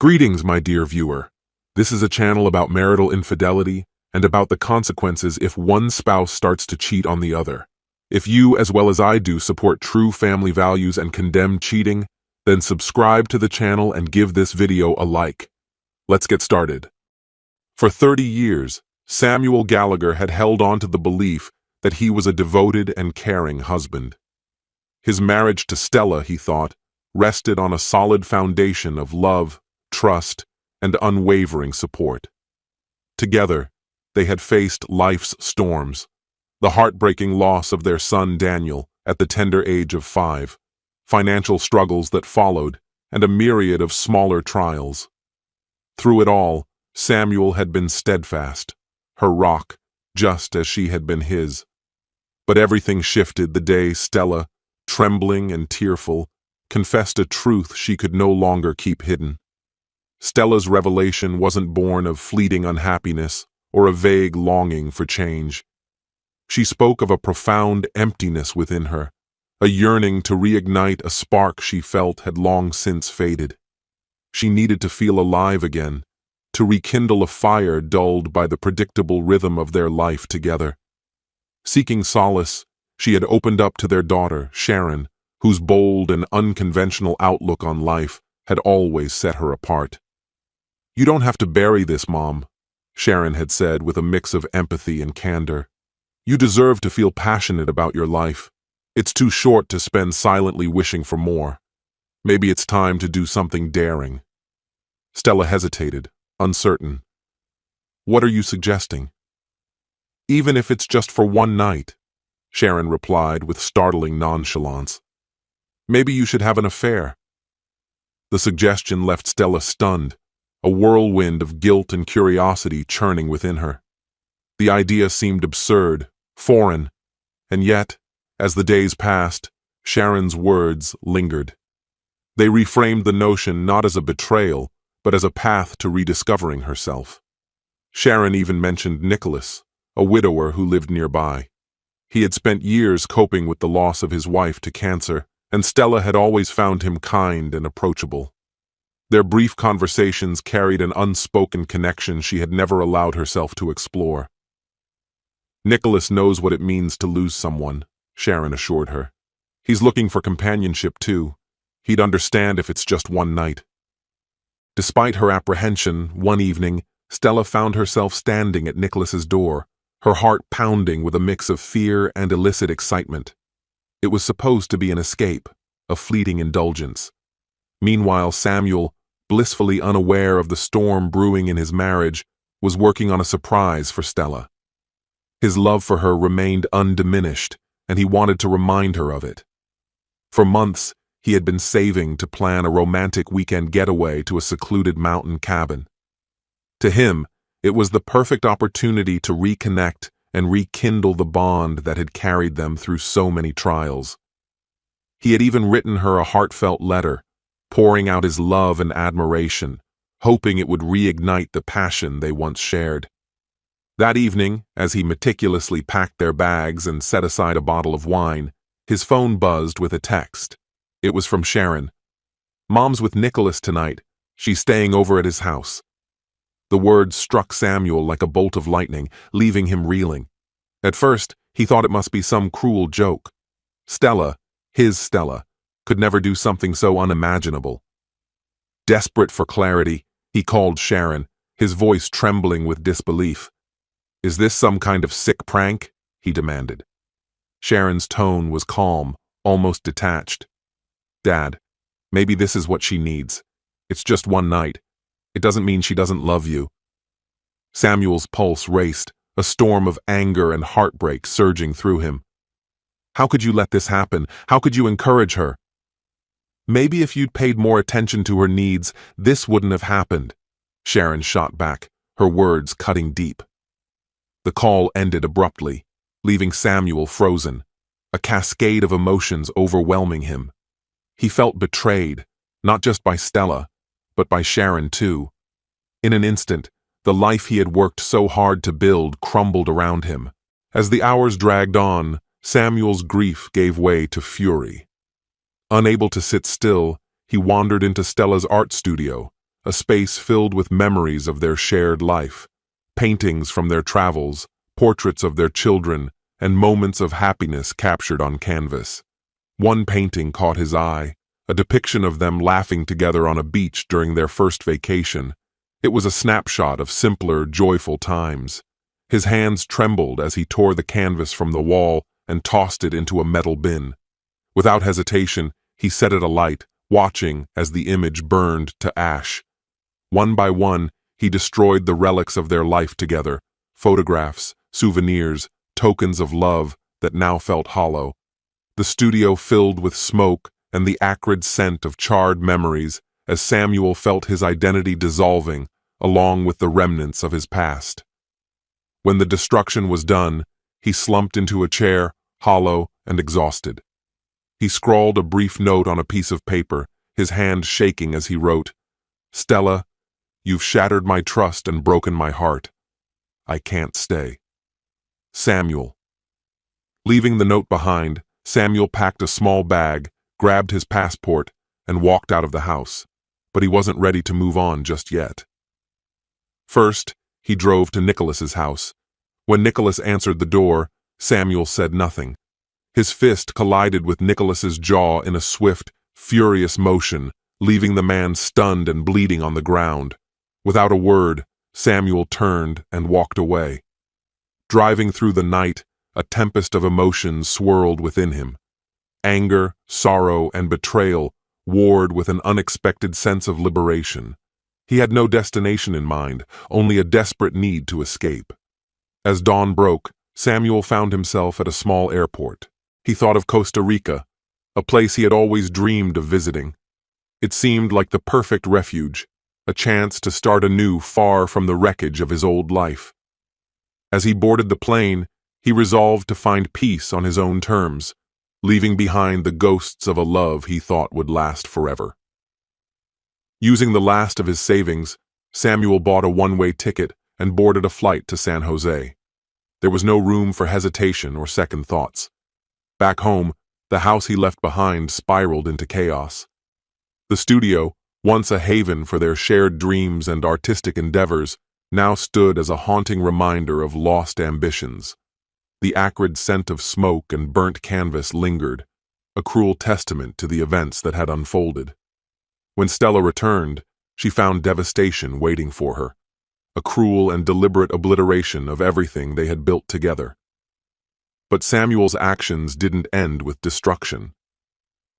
Greetings, my dear viewer. This is a channel about marital infidelity and about the consequences if one spouse starts to cheat on the other. If you, as well as I do, support true family values and condemn cheating, then subscribe to the channel and give this video a like. Let's get started. For 30 years, Samuel Gallagher had held on to the belief that he was a devoted and caring husband. His marriage to Stella, he thought, rested on a solid foundation of love, trust, and unwavering support. Together, they had faced life's storms, the heartbreaking loss of their son Daniel at the tender age of 5, financial struggles that followed, and a myriad of smaller trials. Through it all, Samuel had been steadfast, her rock, just as she had been his. But everything shifted the day Stella, trembling and tearful, confessed a truth she could no longer keep hidden. Stella's revelation wasn't born of fleeting unhappiness or a vague longing for change. She spoke of a profound emptiness within her, a yearning to reignite a spark she felt had long since faded. She needed to feel alive again, to rekindle a fire dulled by the predictable rhythm of their life together. Seeking solace, she had opened up to their daughter, Sharon, whose bold and unconventional outlook on life had always set her apart. "You don't have to bury this, Mom," Sharon had said with a mix of empathy and candor. "You deserve to feel passionate about your life. It's too short to spend silently wishing for more. Maybe it's time to do something daring." Stella hesitated, uncertain. "What are you suggesting?" "Even if it's just for one night," Sharon replied with startling nonchalance. "Maybe you should have an affair." The suggestion left Stella stunned, a whirlwind of guilt and curiosity churning within her. The idea seemed absurd, foreign, and yet, as the days passed, Sharon's words lingered. They reframed the notion not as a betrayal, but as a path to rediscovering herself. Sharon even mentioned Nicholas, a widower who lived nearby. He had spent years coping with the loss of his wife to cancer, and Stella had always found him kind and approachable. Their brief conversations carried an unspoken connection she had never allowed herself to explore. "Nicholas knows what it means to lose someone," Sharon assured her. "He's looking for companionship too. He'd understand if it's just one night." Despite her apprehension, one evening, Stella found herself standing at Nicholas's door, her heart pounding with a mix of fear and illicit excitement. It was supposed to be an escape, a fleeting indulgence. Meanwhile, Samuel, blissfully unaware of the storm brewing in his marriage, was working on a surprise for Stella. His love for her remained undiminished, and he wanted to remind her of it. For months, he had been saving to plan a romantic weekend getaway to a secluded mountain cabin. To him, it was the perfect opportunity to reconnect and rekindle the bond that had carried them through so many trials. He had even written her a heartfelt letter, pouring out his love and admiration, hoping it would reignite the passion they once shared. That evening, as he meticulously packed their bags and set aside a bottle of wine, his phone buzzed with a text. It was from Sharon. "Mom's with Nicholas tonight. She's staying over at his house." The words struck Samuel like a bolt of lightning, leaving him reeling. At first, he thought it must be some cruel joke. Stella, his Stella, could never do something so unimaginable. Desperate for clarity, he called Sharon, his voice trembling with disbelief. "Is this some kind of sick prank?" he demanded. Sharon's tone was calm, almost detached. "Dad, maybe this is what she needs. It's just one night. It doesn't mean she doesn't love you." Samuel's pulse raced, a storm of anger and heartbreak surging through him. "How could you let this happen? How could you encourage her?" "Maybe if you'd paid more attention to her needs, this wouldn't have happened," Sharon shot back, her words cutting deep. The call ended abruptly, leaving Samuel frozen, a cascade of emotions overwhelming him. He felt betrayed, not just by Stella, but by Sharon too. In an instant, the life he had worked so hard to build crumbled around him. As the hours dragged on, Samuel's grief gave way to fury. Unable to sit still, he wandered into Stella's art studio, a space filled with memories of their shared life, paintings from their travels, portraits of their children, and moments of happiness captured on canvas. One painting caught his eye, a depiction of them laughing together on a beach during their first vacation. It was a snapshot of simpler, joyful times. His hands trembled as he tore the canvas from the wall and tossed it into a metal bin. Without hesitation, he set it alight, watching as the image burned to ash. One by one, he destroyed the relics of their life together, photographs, souvenirs, tokens of love that now felt hollow. The studio filled with smoke and the acrid scent of charred memories as Samuel felt his identity dissolving along with the remnants of his past. When the destruction was done, he slumped into a chair, hollow and exhausted. He scrawled a brief note on a piece of paper, his hand shaking as he wrote, "Stella, you've shattered my trust and broken my heart. I can't stay. Samuel." Leaving the note behind, Samuel packed a small bag, grabbed his passport, and walked out of the house. But he wasn't ready to move on just yet. First, he drove to Nicholas's house. When Nicholas answered the door, Samuel said nothing. His fist collided with Nicholas's jaw in a swift, furious motion, leaving the man stunned and bleeding on the ground. Without a word, Samuel turned and walked away. Driving through the night, a tempest of emotions swirled within him. Anger, sorrow, and betrayal warred with an unexpected sense of liberation. He had no destination in mind, only a desperate need to escape. As dawn broke, Samuel found himself at a small airport. He thought of Costa Rica, a place he had always dreamed of visiting. It seemed like the perfect refuge, a chance to start anew far from the wreckage of his old life. As he boarded the plane, he resolved to find peace on his own terms, leaving behind the ghosts of a love he thought would last forever. Using the last of his savings, Samuel bought a one-way ticket and boarded a flight to San Jose. There was no room for hesitation or second thoughts. Back home, the house he left behind spiraled into chaos. The studio, once a haven for their shared dreams and artistic endeavors, now stood as a haunting reminder of lost ambitions. The acrid scent of smoke and burnt canvas lingered, a cruel testament to the events that had unfolded. When Stella returned, she found devastation waiting for her, a cruel and deliberate obliteration of everything they had built together. But Samuel's actions didn't end with destruction.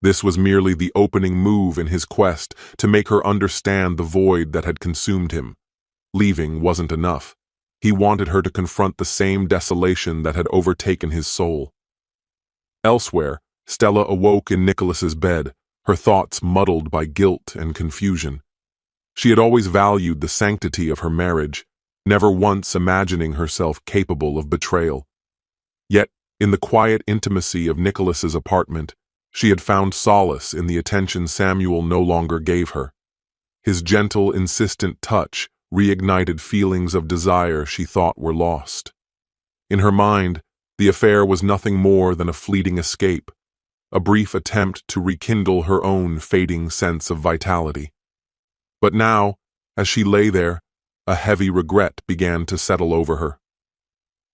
This was merely the opening move in his quest to make her understand the void that had consumed him. Leaving wasn't enough. He wanted her to confront the same desolation that had overtaken his soul. Elsewhere, Stella awoke in Nicholas's bed, her thoughts muddled by guilt and confusion. She had always valued the sanctity of her marriage, never once imagining herself capable of betrayal. Yet, in the quiet intimacy of Nicholas's apartment, she had found solace in the attention Samuel no longer gave her. His gentle, insistent touch reignited feelings of desire she thought were lost. In her mind, the affair was nothing more than a fleeting escape, a brief attempt to rekindle her own fading sense of vitality. But now, as she lay there, a heavy regret began to settle over her.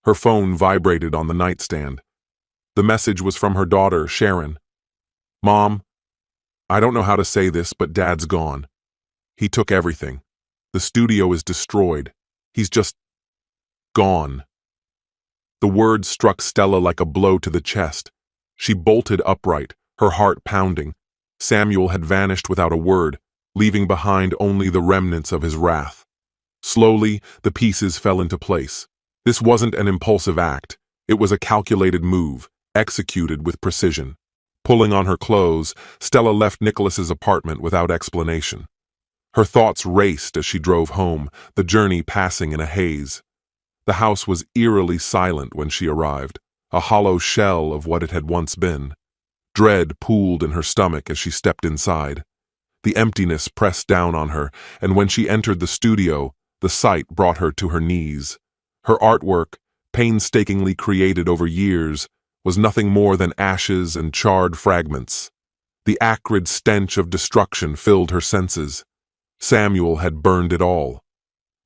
Her phone vibrated on the nightstand. The message was from her daughter, Sharon. "Mom, I don't know how to say this, but Dad's gone. He took everything. The studio is destroyed. He's just gone." The words struck Stella like a blow to the chest. She bolted upright, her heart pounding. Samuel had vanished without a word, leaving behind only the remnants of his wrath. Slowly, the pieces fell into place. This wasn't an impulsive act. It was a calculated move, executed with precision. Pulling on her clothes, Stella left Nicholas's apartment without explanation. Her thoughts raced as she drove home, the journey passing in a haze. The house was eerily silent when she arrived, a hollow shell of what it had once been. Dread pooled in her stomach as she stepped inside. The emptiness pressed down on her, and when she entered the studio, the sight brought her to her knees. Her artwork, painstakingly created over years, was nothing more than ashes and charred fragments. The acrid stench of destruction filled her senses. Samuel had burned it all.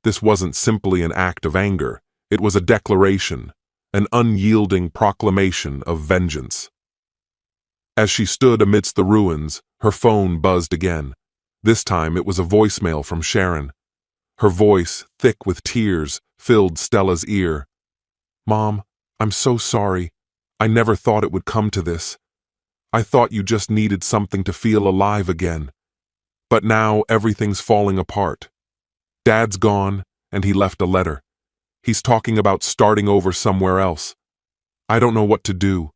This wasn't simply an act of anger. It was a declaration, an unyielding proclamation of vengeance. As she stood amidst the ruins, her phone buzzed again. This time it was a voicemail from Sharon. Her voice, thick with tears, filled Stella's ear. "Mom, I'm so sorry. I never thought it would come to this. I thought you just needed something to feel alive again. But now everything's falling apart. Dad's gone, and he left a letter. He's talking about starting over somewhere else. I don't know what to do.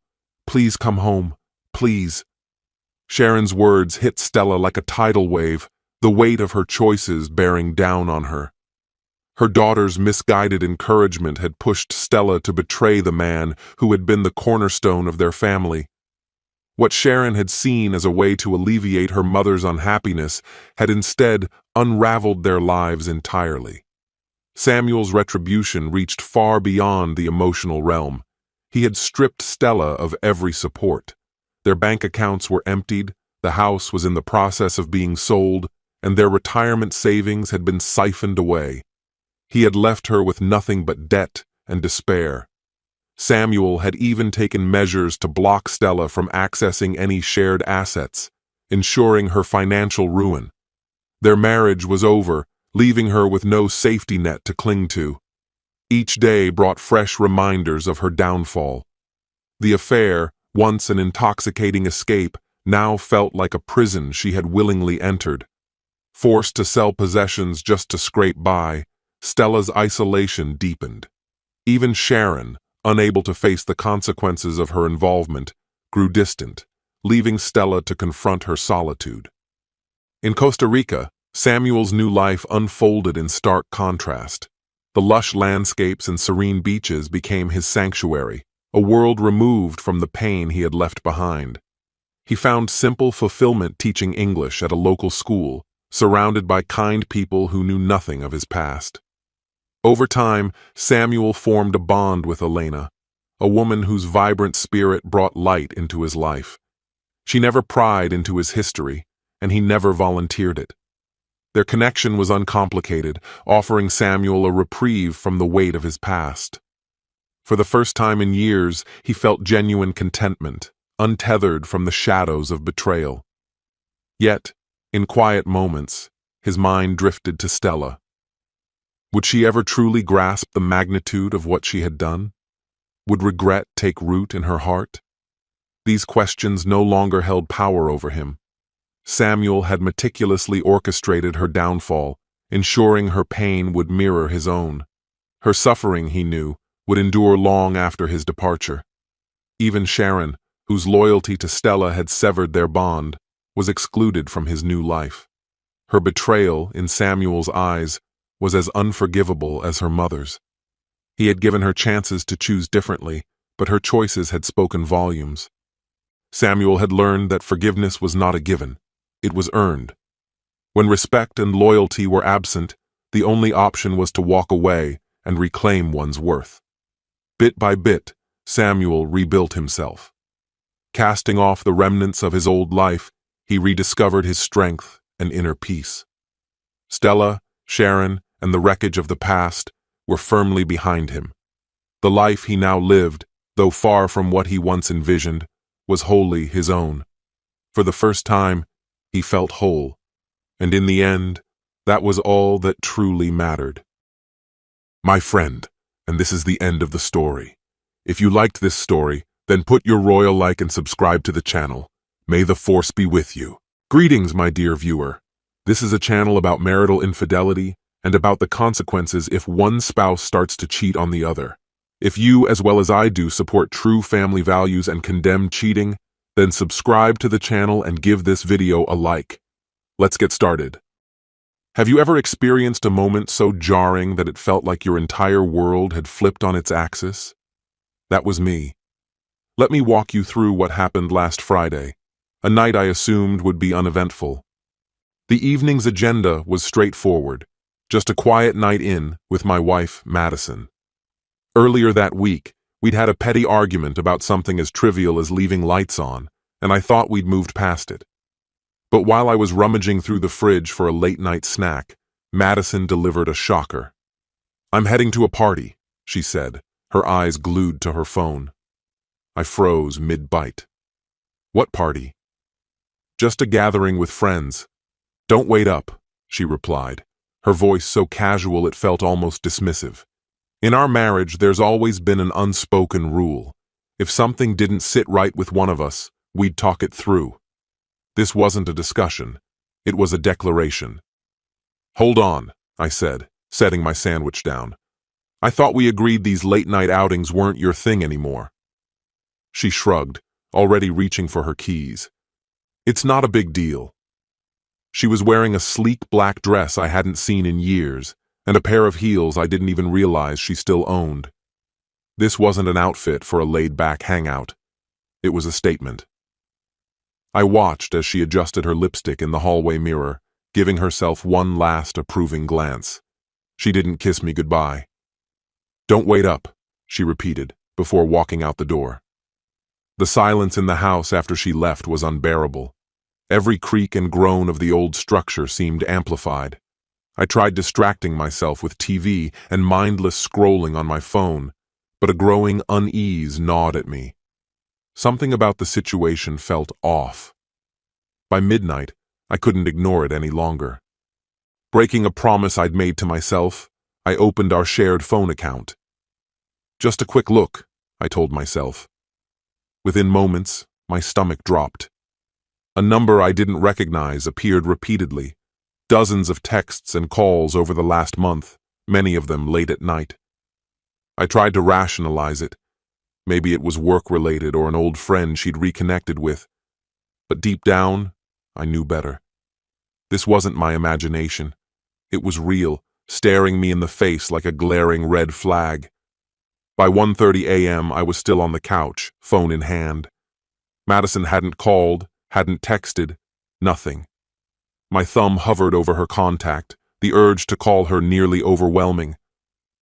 Please come home. Please." Sharon's words hit Stella like a tidal wave, the weight of her choices bearing down on her. Her daughter's misguided encouragement had pushed Stella to betray the man who had been the cornerstone of their family. What Sharon had seen as a way to alleviate her mother's unhappiness had instead unraveled their lives entirely. Samuel's retribution reached far beyond the emotional realm. He had stripped Stella of every support. Their bank accounts were emptied, the house was in the process of being sold, and their retirement savings had been siphoned away. He had left her with nothing but debt and despair. Samuel had even taken measures to block Stella from accessing any shared assets, ensuring her financial ruin. Their marriage was over, leaving her with no safety net to cling to. Each day brought fresh reminders of her downfall. The affair, once an intoxicating escape, now felt like a prison she had willingly entered. Forced to sell possessions just to scrape by, Stella's isolation deepened. Even Sharon, unable to face the consequences of her involvement, grew distant, leaving Stella to confront her solitude. In Costa Rica, Samuel's new life unfolded in stark contrast. The lush landscapes and serene beaches became his sanctuary, a world removed from the pain he had left behind. He found simple fulfillment teaching English at a local school, surrounded by kind people who knew nothing of his past. Over time, Samuel formed a bond with Elena, a woman whose vibrant spirit brought light into his life. She never pried into his history, and he never volunteered it. Their connection was uncomplicated, offering Samuel a reprieve from the weight of his past. For the first time in years, he felt genuine contentment, untethered from the shadows of betrayal. Yet, in quiet moments, his mind drifted to Stella. Would she ever truly grasp the magnitude of what she had done? Would regret take root in her heart? These questions no longer held power over him. Samuel had meticulously orchestrated her downfall, ensuring her pain would mirror his own. Her suffering, he knew, would endure long after his departure. Even Sharon, whose loyalty to Stella had severed their bond, was excluded from his new life. Her betrayal, in Samuel's eyes, was as unforgivable as her mother's. He had given her chances to choose differently, but her choices had spoken volumes. Samuel had learned that forgiveness was not a given. It was earned. When respect and loyalty were absent, the only option was to walk away and reclaim one's worth. Bit by bit, Samuel rebuilt himself. Casting off the remnants of his old life, he rediscovered his strength and inner peace. Stella, Sharon, and the wreckage of the past were firmly behind him. The life he now lived, though far from what he once envisioned, was wholly his own. For the first time, he felt whole, and in the end, that was all that truly mattered. My friend, and this is the end of the story. If you liked this story, then put your royal like and subscribe to the channel. May the force be with you. Greetings, my dear viewer. This is a channel about marital infidelity and about the consequences if one spouse starts to cheat on the other. If you, as well as I do, support true family values and condemn cheating, then subscribe to the channel and give this video a like. Let's get started. Have you ever experienced a moment so jarring that it felt like your entire world had flipped on its axis? That was me. Let me walk you through what happened last Friday, a night I assumed would be uneventful. The evening's agenda was straightforward, just a quiet night in with my wife, Madison. Earlier that week, we'd had a petty argument about something as trivial as leaving lights on, and I thought we'd moved past it. But while I was rummaging through the fridge for a late-night snack, Madison delivered a shocker. "I'm heading to a party," she said, her eyes glued to her phone. I froze mid-bite. "What party?" "Just a gathering with friends." "Don't wait up," she replied, her voice so casual it felt almost dismissive. In our marriage, there's always been an unspoken rule. If something didn't sit right with one of us, we'd talk it through. This wasn't a discussion. It was a declaration. "Hold on," I said, setting my sandwich down. "I thought we agreed these late-night outings weren't your thing anymore." She shrugged, already reaching for her keys. "It's not a big deal." She was wearing a sleek black dress I hadn't seen in years, and a pair of heels I didn't even realize she still owned. This wasn't an outfit for a laid-back hangout. It was a statement. I watched as she adjusted her lipstick in the hallway mirror, giving herself one last approving glance. She didn't kiss me goodbye. "Don't wait up," she repeated, before walking out the door. The silence in the house after she left was unbearable. Every creak and groan of the old structure seemed amplified. I tried distracting myself with TV and mindless scrolling on my phone, but a growing unease gnawed at me. Something about the situation felt off. By midnight, I couldn't ignore it any longer. Breaking a promise I'd made to myself, I opened our shared phone account. "Just a quick look," I told myself. Within moments, my stomach dropped. A number I didn't recognize appeared repeatedly. Dozens of texts and calls over the last month, many of them late at night. I tried to rationalize it. Maybe it was work-related or an old friend she'd reconnected with. But deep down, I knew better. This wasn't my imagination. It was real, staring me in the face like a glaring red flag. By 1:30 a.m., I was still on the couch, phone in hand. Madison hadn't called, hadn't texted, nothing. My thumb hovered over her contact, the urge to call her nearly overwhelming.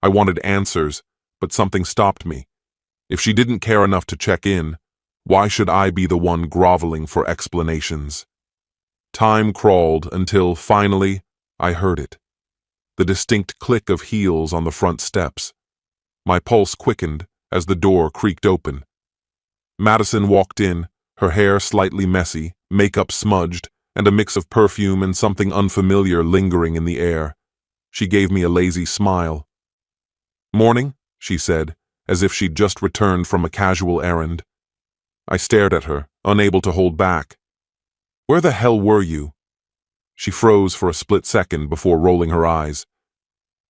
I wanted answers, but something stopped me. If she didn't care enough to check in, why should I be the one groveling for explanations? Time crawled until, finally, I heard it. The distinct click of heels on the front steps. My pulse quickened as the door creaked open. Madison walked in, her hair slightly messy, makeup smudged, and a mix of perfume and something unfamiliar lingering in the air. She gave me a lazy smile. "Morning," she said, as if she'd just returned from a casual errand. I stared at her, unable to hold back. "Where the hell were you?" She froze for a split second before rolling her eyes.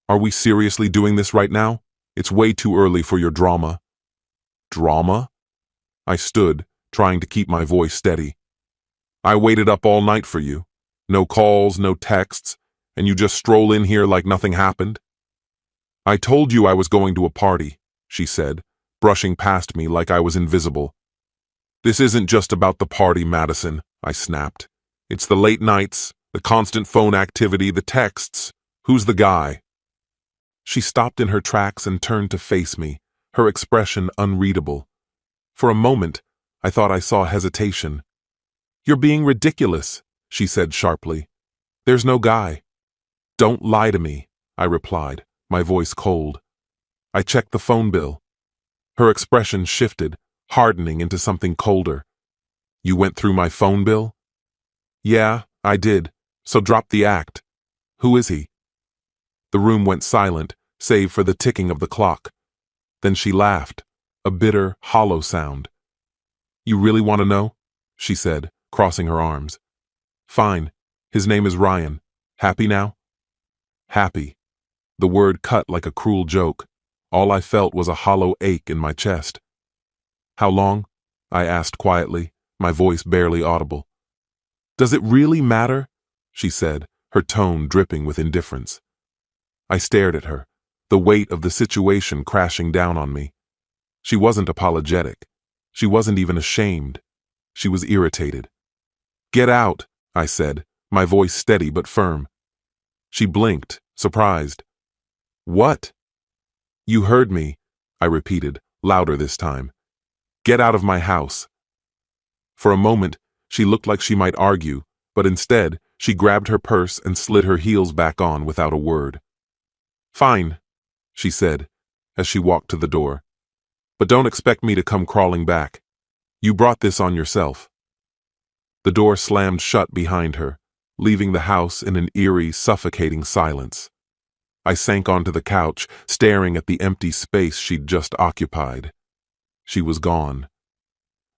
"Are we seriously doing this right now? It's way too early for your drama." "Drama?" I stood, trying to keep my voice steady. "I waited up all night for you. No calls, no texts, and you just stroll in here like nothing happened?" "I told you I was going to a party," she said, brushing past me like I was invisible. "This isn't just about the party, Madison," I snapped. "It's the late nights, the constant phone activity, the texts. Who's the guy?" She stopped in her tracks and turned to face me, her expression unreadable. For a moment, I thought I saw hesitation. "You're being ridiculous," she said sharply. "There's no guy." "Don't lie to me," I replied, my voice cold. I checked the phone bill. Her expression shifted, hardening into something colder. "You went through my phone bill?" "Yeah, I did, so drop the act. Who is he?" The room went silent, save for the ticking of the clock. Then she laughed, a bitter, hollow sound. "You really want to know?" she said, crossing her arms. "Fine. His name is Ryan. Happy now?" Happy. The word cut like a cruel joke. All I felt was a hollow ache in my chest. "How long?" I asked quietly, my voice barely audible. "Does it really matter?" she said, her tone dripping with indifference. I stared at her, the weight of the situation crashing down on me. She wasn't apologetic. She wasn't even ashamed. She was irritated. "Get out," I said, my voice steady but firm. She blinked, surprised. "What?" "You heard me," I repeated, louder this time. "Get out of my house." For a moment, she looked like she might argue, but instead, she grabbed her purse and slid her heels back on without a word. "Fine," she said, as she walked to the door. "But don't expect me to come crawling back. You brought this on yourself." The door slammed shut behind her, leaving the house in an eerie, suffocating silence. I sank onto the couch, staring at the empty space she'd just occupied. She was gone.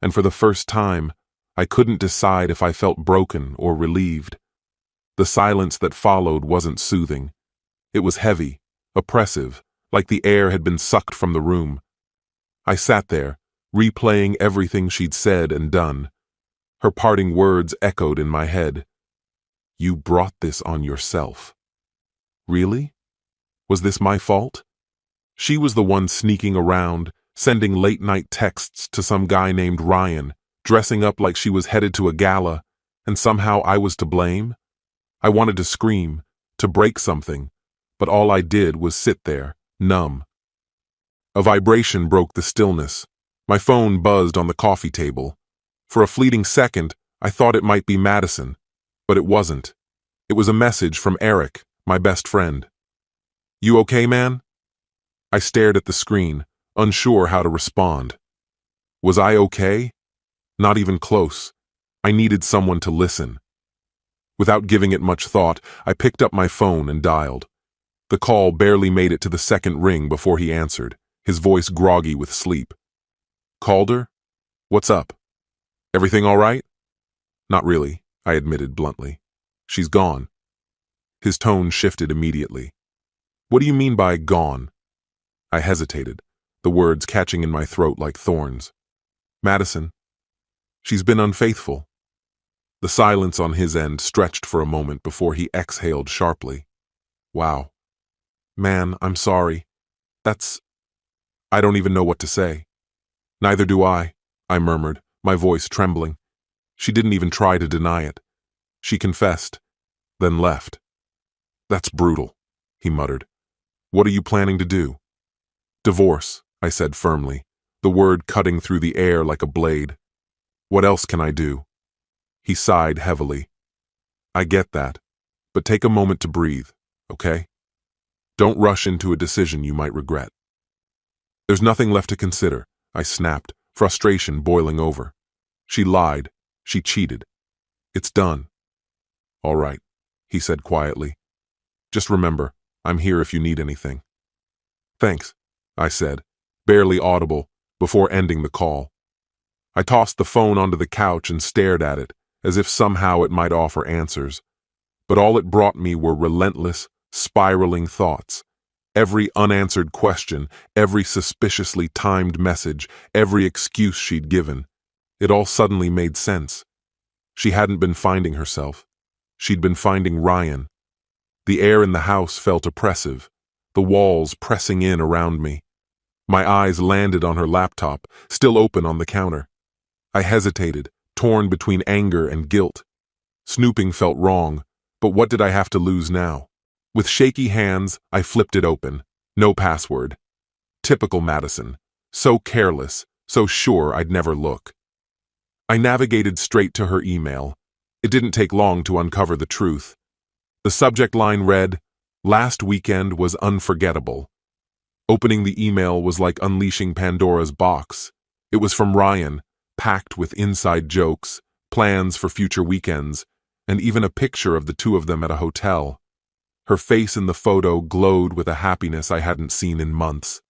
And for the first time, I couldn't decide if I felt broken or relieved. The silence that followed wasn't soothing. It was heavy, oppressive, like the air had been sucked from the room. I sat there, replaying everything she'd said and done. Her parting words echoed in my head. "You brought this on yourself." Really? Was this my fault? She was the one sneaking around, sending late-night texts to some guy named Ryan, dressing up like she was headed to a gala, and somehow I was to blame? I wanted to scream, to break something, but all I did was sit there, numb. A vibration broke the stillness. My phone buzzed on the coffee table. For a fleeting second, I thought it might be Madison, but it wasn't. It was a message from Eric, my best friend. "You okay, man?" I stared at the screen, unsure how to respond. Was I okay? Not even close. I needed someone to listen. Without giving it much thought, I picked up my phone and dialed. The call barely made it to the second ring before he answered, his voice groggy with sleep. "Calder? What's up? Everything all right?" "Not really," I admitted bluntly. "She's gone." His tone shifted immediately. "What do you mean by gone?" I hesitated, the words catching in my throat like thorns. "Madison. She's been unfaithful." The silence on his end stretched for a moment before he exhaled sharply. "Wow. Man, I'm sorry. I don't even know what to say." "Neither do I murmured, my voice trembling. She didn't even try to deny it. She confessed, then left." "That's brutal," he muttered. "What are you planning to do?" "Divorce," I said firmly, the word cutting through the air like a blade. "What else can I do?" He sighed heavily. "I get that, but take a moment to breathe, okay? Don't rush into a decision you might regret." "There's nothing left to consider," I snapped, frustration boiling over. "She lied. She cheated. It's done." "All right," he said quietly. "Just remember, I'm here if you need anything." "Thanks," I said, barely audible, before ending the call. I tossed the phone onto the couch and stared at it, as if somehow it might offer answers. But all it brought me were relentless, spiraling thoughts. Every unanswered question, every suspiciously timed message, every excuse she'd given. It all suddenly made sense. She hadn't been finding herself. She'd been finding Ryan. The air in the house felt oppressive, the walls pressing in around me. My eyes landed on her laptop, still open on the counter. I hesitated, torn between anger and guilt. Snooping felt wrong, but what did I have to lose now? With shaky hands, I flipped it open. No password. Typical Madison. So careless, so sure I'd never look. I navigated straight to her email. It didn't take long to uncover the truth. The subject line read, "Last weekend was unforgettable." Opening the email was like unleashing Pandora's box. It was from Ryan, packed with inside jokes, plans for future weekends, and even a picture of the two of them at a hotel. Her face in the photo glowed with a happiness I hadn't seen in months.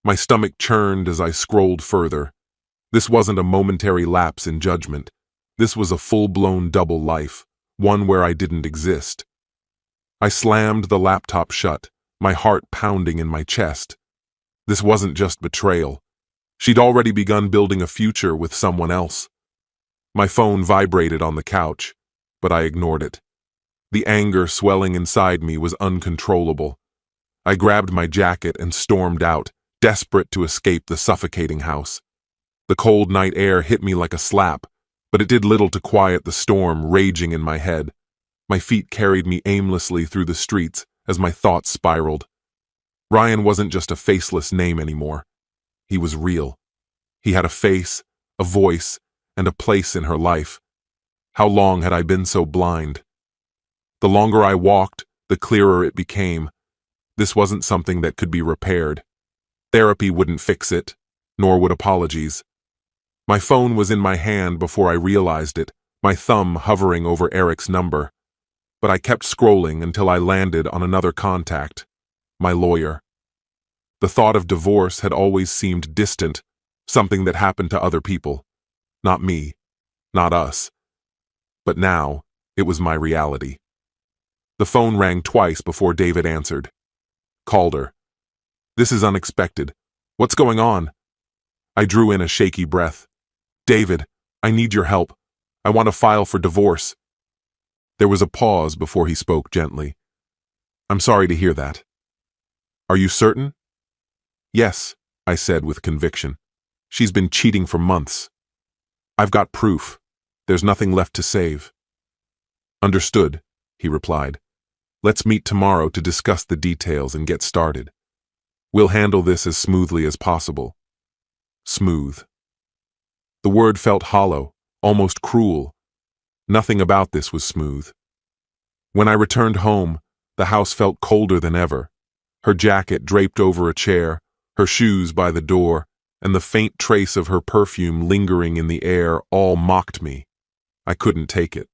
My stomach churned as I scrolled further. This wasn't a momentary lapse in judgment. This was a full-blown double life, one where I didn't exist. I slammed the laptop shut, my heart pounding in my chest. This wasn't just betrayal. She'd already begun building a future with someone else. My phone vibrated on the couch, but I ignored it. The anger swelling inside me was uncontrollable. I grabbed my jacket and stormed out, desperate to escape the suffocating house. The cold night air hit me like a slap, but it did little to quiet the storm raging in my head. My feet carried me aimlessly through the streets as my thoughts spiraled. Ryan wasn't just a faceless name anymore. He was real. He had a face, a voice, and a place in her life. How long had I been so blind? The longer I walked, the clearer it became. This wasn't something that could be repaired. Therapy wouldn't fix it, nor would apologies. My phone was in my hand before I realized it, my thumb hovering over Eric's number. But I kept scrolling until I landed on another contact, my lawyer. The thought of divorce had always seemed distant, something that happened to other people. Not me, not us. But now, it was my reality. The phone rang twice before David answered. Calder. This is unexpected. What's going on? I drew in a shaky breath. David, I need your help. I want to file for divorce. There was a pause before he spoke gently. I'm sorry to hear that. Are you certain? Yes, I said with conviction. She's been cheating for months. I've got proof. There's nothing left to save. Understood, he replied. Let's meet tomorrow to discuss the details and get started. We'll handle this as smoothly as possible. Smooth. The word felt hollow, almost cruel. Nothing about this was smooth. When I returned home, the house felt colder than ever. Her jacket draped over a chair, her shoes by the door, and the faint trace of her perfume lingering in the air all mocked me. I couldn't take it.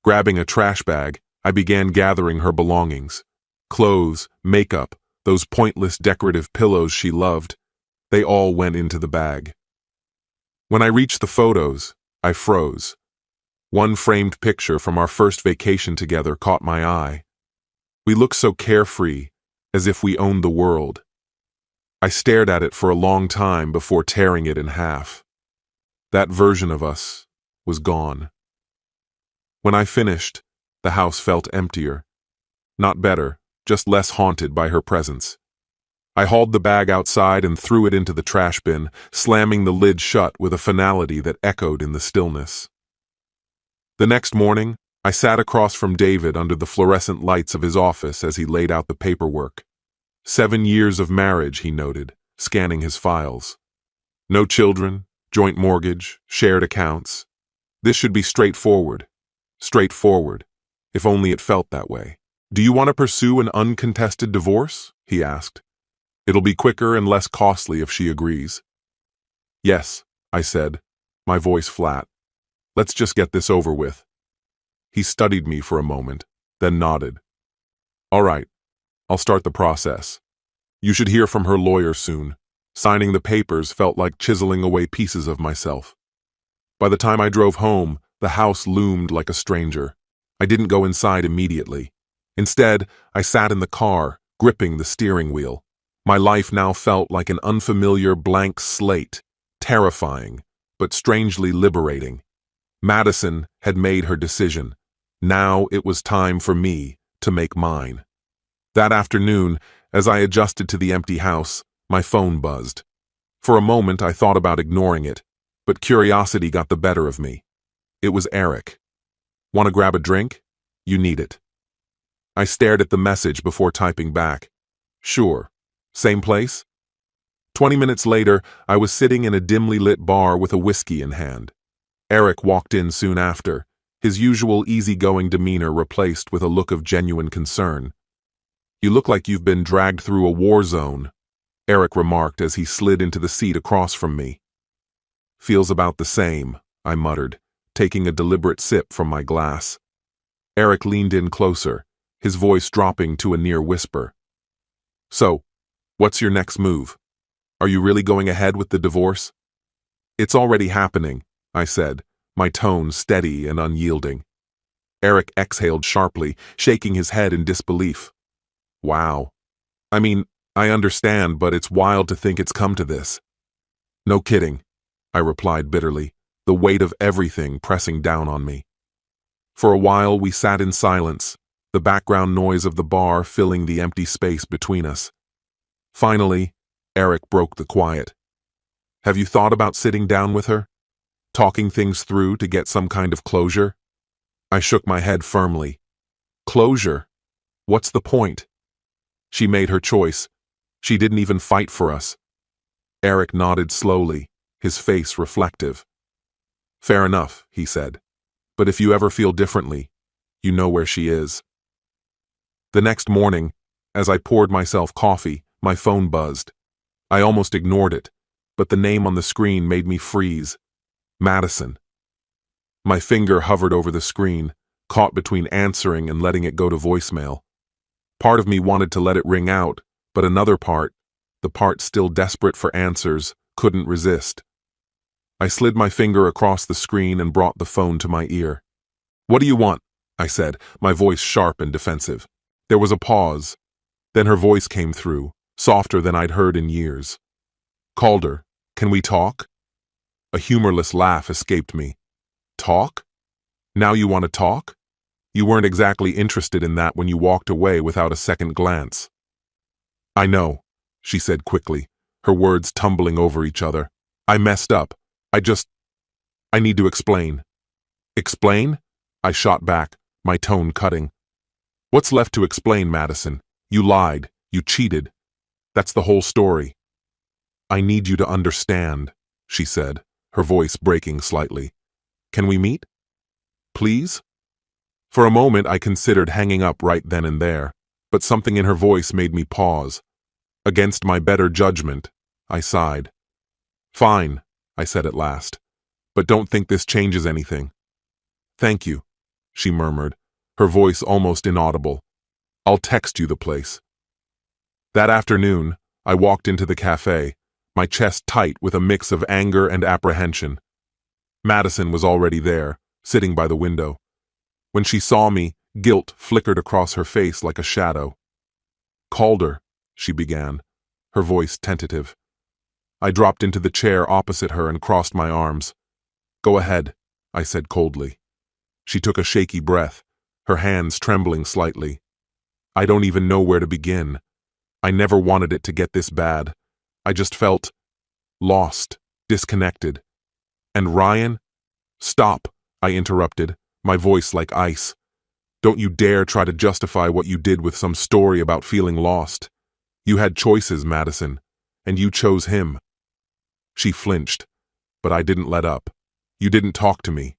Grabbing a trash bag, I began gathering her belongings. Clothes, makeup, those pointless decorative pillows she loved, they all went into the bag. When I reached the photos, I froze. One framed picture from our first vacation together caught my eye. We looked so carefree, as if we owned the world. I stared at it for a long time before tearing it in half. That version of us was gone. When I finished, the house felt emptier. Not better, just less haunted by her presence. I hauled the bag outside and threw it into the trash bin, slamming the lid shut with a finality that echoed in the stillness. The next morning, I sat across from David under the fluorescent lights of his office as he laid out the paperwork. 7 years of marriage, he noted, scanning his files. No children, joint mortgage, shared accounts. This should be straightforward. Straightforward, if only it felt that way. Do you want to pursue an uncontested divorce? He asked. It'll be quicker and less costly if she agrees. Yes, I said, my voice flat. Let's just get this over with. He studied me for a moment, then nodded. All right, I'll start the process. You should hear from her lawyer soon. Signing the papers felt like chiseling away pieces of myself. By the time I drove home, the house loomed like a stranger. I didn't go inside immediately. Instead, I sat in the car, gripping the steering wheel. My life now felt like an unfamiliar blank slate, terrifying, but strangely liberating. Madison had made her decision. Now it was time for me to make mine. That afternoon, as I adjusted to the empty house, my phone buzzed. For a moment, I thought about ignoring it, but curiosity got the better of me. It was Eric. Want to grab a drink? You need it. I stared at the message before typing back. Sure. Same place? 20 minutes later, I was sitting in a dimly lit bar with a whiskey in hand. Eric walked in soon after, his usual easygoing demeanor replaced with a look of genuine concern. You look like you've been dragged through a war zone, Eric remarked as he slid into the seat across from me. Feels about the same, I muttered, taking a deliberate sip from my glass. Eric leaned in closer, his voice dropping to a near whisper. So, what's your next move? Are you really going ahead with the divorce? It's already happening, I said, my tone steady and unyielding. Eric exhaled sharply, shaking his head in disbelief. Wow. I mean, I understand, but it's wild to think it's come to this. No kidding, I replied bitterly, the weight of everything pressing down on me. For a while we sat in silence, the background noise of the bar filling the empty space between us. Finally, Eric broke the quiet. Have you thought about sitting down with her? Talking things through to get some kind of closure? I shook my head firmly. Closure? What's the point? She made her choice. She didn't even fight for us. Eric nodded slowly, his face reflective. Fair enough, he said. But if you ever feel differently, you know where she is. The next morning, as I poured myself coffee, my phone buzzed. I almost ignored it, but the name on the screen made me freeze. Madison. My finger hovered over the screen, caught between answering and letting it go to voicemail. Part of me wanted to let it ring out, but another part, the part still desperate for answers, couldn't resist. I slid my finger across the screen and brought the phone to my ear. "What do you want?" I said, my voice sharp and defensive. There was a pause. Then her voice came through, softer than I'd heard in years. "Calder, can we talk?" A humorless laugh escaped me. "Talk? Now you want to talk? You weren't exactly interested in that when you walked away without a second glance." "I know," she said quickly, her words tumbling over each other. "I messed up. I need to explain." "Explain?" I shot back, my tone cutting. "What's left to explain, Madison? You lied. You cheated. That's the whole story." "I need you to understand," she said, her voice breaking slightly. "Can we meet? Please?" For a moment I considered hanging up right then and there, but something in her voice made me pause. Against my better judgment, I sighed. "Fine," I said at last, "but don't think this changes anything." "Thank you," she murmured, her voice almost inaudible. "I'll text you the place." That afternoon, I walked into the cafe, my chest tight with a mix of anger and apprehension. Madison was already there, sitting by the window. When she saw me, guilt flickered across her face like a shadow. "Calder," she began, her voice tentative. I dropped into the chair opposite her and crossed my arms. "Go ahead," I said coldly. She took a shaky breath, her hands trembling slightly. "I don't even know where to begin. I never wanted it to get this bad. I just felt lost, disconnected. And Ryan?" "Stop," I interrupted, my voice like ice. "Don't you dare try to justify what you did with some story about feeling lost. You had choices, Madison, and you chose him." She flinched, but I didn't let up. "You didn't talk to me.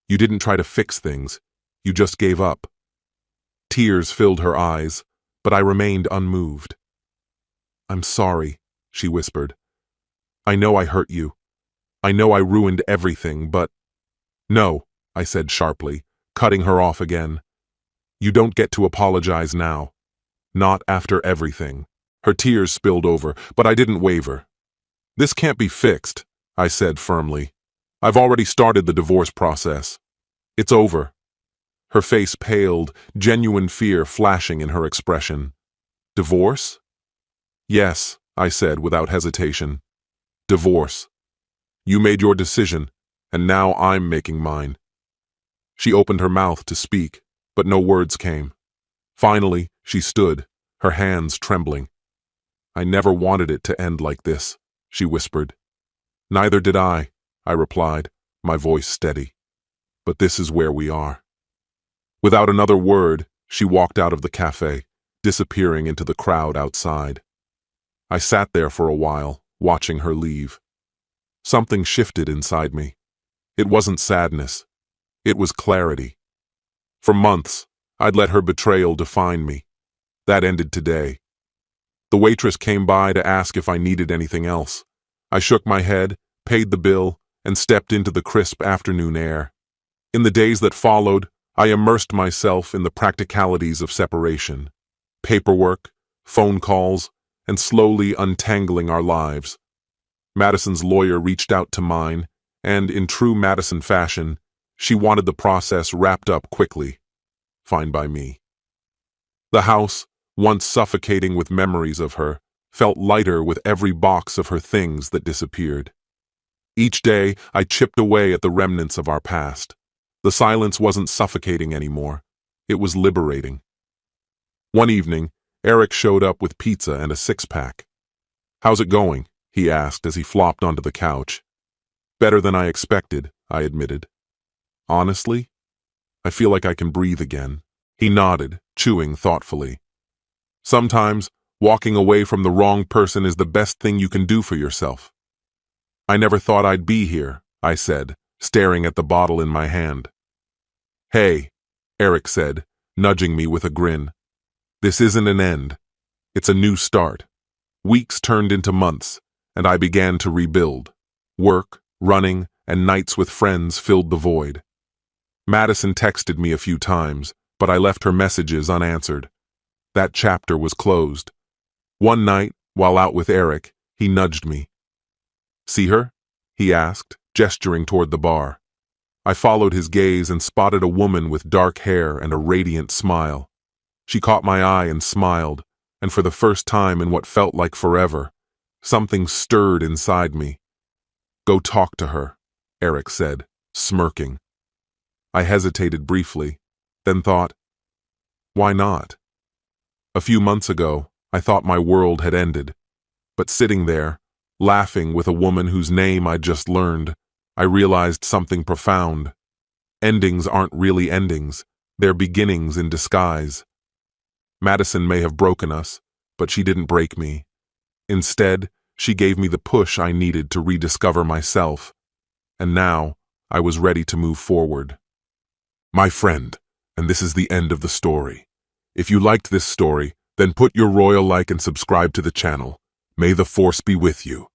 You didn't try to fix things. You just gave up." Tears filled her eyes, but I remained unmoved. "I'm sorry," she whispered. "I know I hurt you. I know I ruined everything, but—" "No," I said sharply, cutting her off again. "You don't get to apologize now. Not after everything." Her tears spilled over, but I didn't waver. "This can't be fixed," I said firmly. "I've already started the divorce process. It's over." Her face paled, genuine fear flashing in her expression. "Divorce?" "Yes," I said without hesitation. "Divorce. You made your decision, and now I'm making mine." She opened her mouth to speak, but no words came. Finally, she stood, her hands trembling. "I never wanted it to end like this," she whispered. "Neither did I replied, my voice steady. "But this is where we are." Without another word, she walked out of the cafe, disappearing into the crowd outside. I sat there for a while, watching her leave. Something shifted inside me. It wasn't sadness. It was clarity. For months, I'd let her betrayal define me. That ended today. The waitress came by to ask if I needed anything else. I shook my head, paid the bill, and stepped into the crisp afternoon air. In the days that followed, I immersed myself in the practicalities of separation. Paperwork, phone calls, and slowly untangling our lives. Madison's lawyer reached out to mine, and in true Madison fashion, she wanted the process wrapped up quickly. Fine by me. The house, once suffocating with memories of her, felt lighter with every box of her things that disappeared. Each day, I chipped away at the remnants of our past. The silence wasn't suffocating anymore. It was liberating. One evening, Eric showed up with pizza and a six-pack. "How's it going?" he asked as he flopped onto the couch. "Better than I expected," I admitted. "Honestly, I feel like I can breathe again." He nodded, chewing thoughtfully. "Sometimes, walking away from the wrong person is the best thing you can do for yourself." "I never thought I'd be here," I said, staring at the bottle in my hand. Hey, Eric said, nudging me with a grin. This isn't an end. It's a new start. Weeks turned into months, and I began to rebuild. Work, running, and nights with friends filled the void. Madison texted me a few times, but I left her messages unanswered. That chapter was closed. One night, while out with Eric, he nudged me. See her? He asked, gesturing toward the bar. I followed his gaze and spotted a woman with dark hair and a radiant smile. She caught my eye and smiled, and for the first time in what felt like forever, something stirred inside me. Go talk to her, Eric said, smirking. I hesitated briefly, then thought, why not? A few months ago, I thought my world had ended. But sitting there, laughing with a woman whose name I'd just learned, I realized something profound. Endings aren't really endings, they're beginnings in disguise. Madison may have broken us, but she didn't break me. Instead, she gave me the push I needed to rediscover myself. And now, I was ready to move forward. My friend, and this is the end of the story. If you liked this story, then put your royal like and subscribe to the channel. May the force be with you.